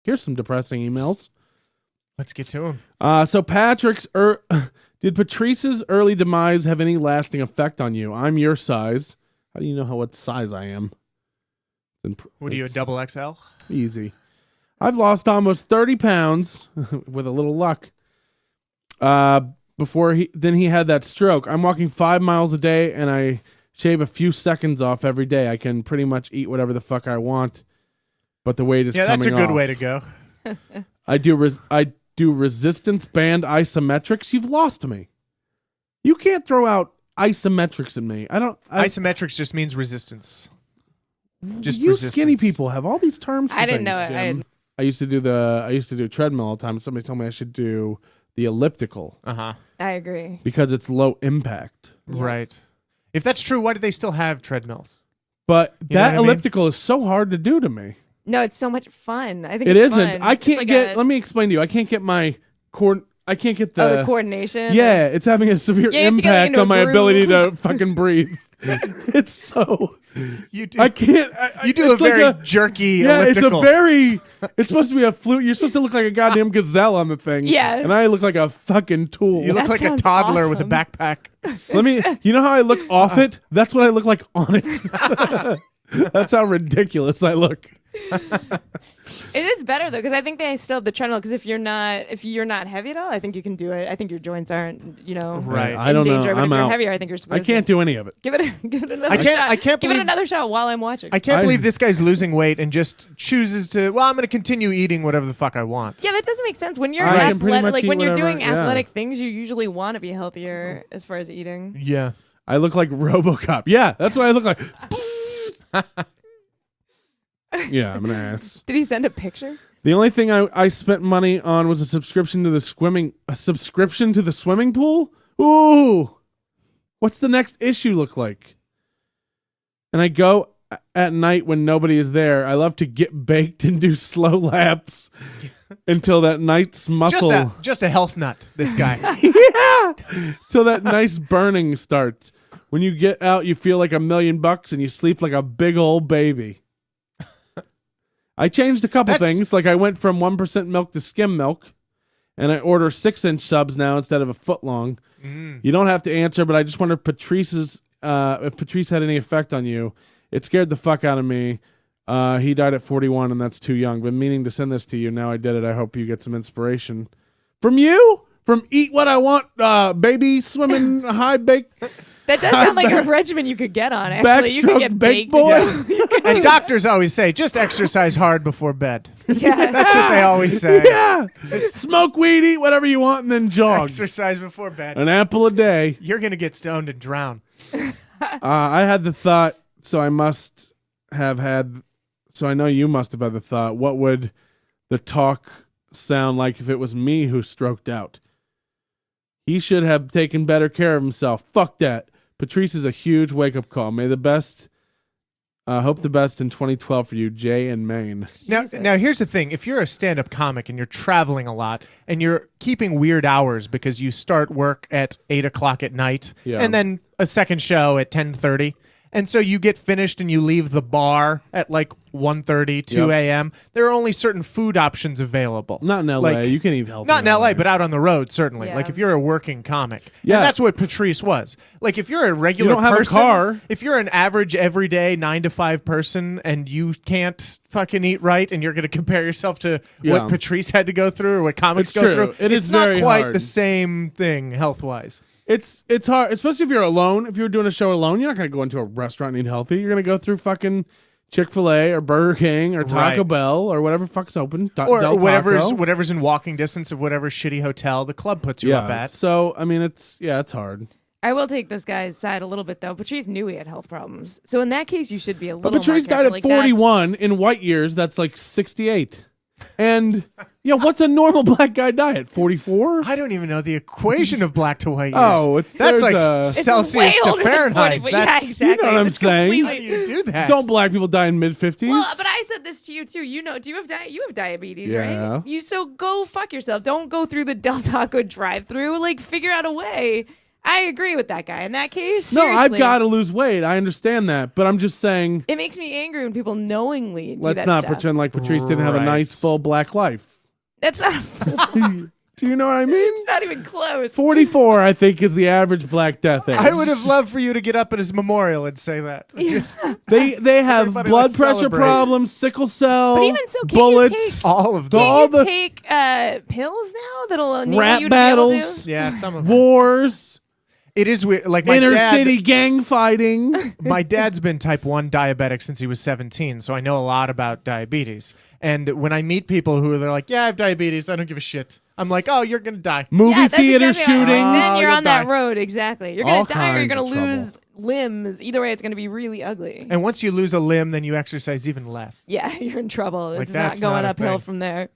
Here's some depressing emails. Let's get to him. So did Patrice's early demise have any lasting effect on you? I'm your size. How do you know what size I am? What are you, a double XL? Easy. I've lost almost 30 pounds with a little luck. Before he had that stroke. I'm walking 5 miles a day and I shave a few seconds off every day. I can pretty much eat whatever the fuck I want, but the weight is coming off. Yeah, that's a good way to go. I do resistance band isometrics. You've lost me. You can't throw out isometrics at me. Isometrics just means resistance. Just you resistance. Skinny people have all these terms. I didn't know it. I used to do treadmill all the time. Somebody told me I should do the elliptical. I agree. Because it's low impact. Yeah. Right. If that's true, why do they still have treadmills? But that elliptical is so hard to do to me. No, it's so much fun. I think it it's isn't. Fun. I can't let me explain to you. I can't get my I can't get the coordination. Yeah, it's having a severe impact on my ability to fucking breathe. It's so you do. I can't. You do a very jerky. Yeah, elliptical. It's supposed to be a flute. You're supposed to look like a goddamn gazelle on the thing. Yeah, and I look like a fucking tool. You look like a toddler with a backpack. You know how I look off it? That's what I look like on it. That's how ridiculous I look. It is better though, because I think they still have the treadmill. Because if you're not heavy at all, I think you can do it. I think your joints aren't, right. I don't know. But I'm if you're out. heavier, I think you're supposed. I can't do any of it. Give it another shot. I can't give it another shot while I'm watching. I can't believe this guy's losing weight and just chooses to. Well, I'm going to continue eating whatever the fuck I want. Yeah, that doesn't make sense. When you're athletic, like when you're doing athletic things, you usually want to be healthier as far as eating. Yeah, I look like RoboCop. Yeah, that's what I look like. Yeah, I'm an ass. Did he send a picture? The only thing I spent money on was a subscription to the swimming pool. Ooh, what's the next issue look like? And I go at night when nobody is there. I love to get baked and do slow laps until that night's muscle. Just a health nut. This guy. Yeah, till that nice burning starts. When you get out, you feel like $1 million and you sleep like a big old baby. I changed a couple things, like I went from 1% milk to skim milk, and I order 6-inch subs now instead of a foot long. You don't have to answer, but I just wonder if Patrice had any effect on you. It scared the fuck out of me. He died at 41, and that's too young. Been meaning to send this to you. Now I did it. I hope you get some inspiration from you. From Eat What I Want, baby swimming high bake. That does sound like a regimen you could get on, actually. You could get baked. Boy. Yeah. And doctors always say, just exercise hard before bed. Yeah. That's what they always say. Yeah. Smoke weed, eat whatever you want, and then jog. Exercise before bed. An apple a day. You're going to get stoned and drown. I had the thought, so I know you must have had the thought, what would the talk sound like if it was me who stroked out? He should have taken better care of himself. Fuck that. Patrice is a huge wake-up call. May the best, hope the best in 2012 for you, Jay in Maine. Now, here's the thing. If you're a stand-up comic and you're traveling a lot and you're keeping weird hours because you start work at 8 o'clock at night and then a second show at 10:30, and so you get finished and you leave the bar at like 1:30, 2 a.m., there are only certain food options available. Not in L.A. You can eat healthy. Not in L.A., but out on the road, certainly. Yeah. Like if you're a working comic. Yeah. And that's what Patrice was. Like if you're a regular person. You don't have a car. If you're an average, everyday 9-to-5 person and you can't fucking eat right and you're going to compare yourself to what Patrice had to go through or what comics go through, it's not quite the same thing health-wise. It's hard, especially if you're alone. If you're doing a show alone, you're not going to go into a restaurant and eat healthy. You're going to go through fucking Chick-fil-A or Burger King or Taco Bell or whatever fuck's open. Or whatever's in walking distance of whatever shitty hotel the club puts you up at. So, I mean, it's hard. I will take this guy's side a little bit, though. Patrice knew he had health problems. So in that case, you should be a little more Patrice died at 41. In white years, that's like 68. And what's a normal black guy die at 44? I don't even know the equation of black to white years. Oh, that's like Celsius to Fahrenheit. Yeah, exactly. You know what I'm saying? How do you do that? Don't black people die in mid-50s? Well, but I said this to you too. You know, do you have diabetes, yeah. right? So go fuck yourself. Don't go through the Del Taco drive-through. Like, figure out a way. I agree with that guy in that case. No, Seriously. I've got to lose weight. I understand that, but I'm just saying. It makes me angry when people knowingly do let's that not stuff. pretend like Patrice didn't have a nice full black life. That's not. Do you know what I mean? It's not even close. 44, I think, is the average Black Death age. I would have loved for you to get up at his memorial and say that. Just, they have blood pressure celebrate. problems, sickle cell, But even so, can bullets, you take, all of them. can you take pills now that'll enable rap you to be able battles, to? Yeah, some of them. wars, It is weird. Like my inner dad, city gang fighting. My dad's been type 1 diabetic since he was 17, so I know a lot about diabetes. And when I meet people who are like, yeah, I have diabetes, I don't give a shit. I'm like, oh, you're going to die. Movie theater exactly shootings. Then you're you'll on that die. road, exactly. You're All going to die or you're kinds going to of lose trouble. limbs. Either way, it's going to be really ugly. And once you lose a limb, then you exercise even less. Yeah, you're in trouble. Like, It's not that's going not a uphill thing. from there.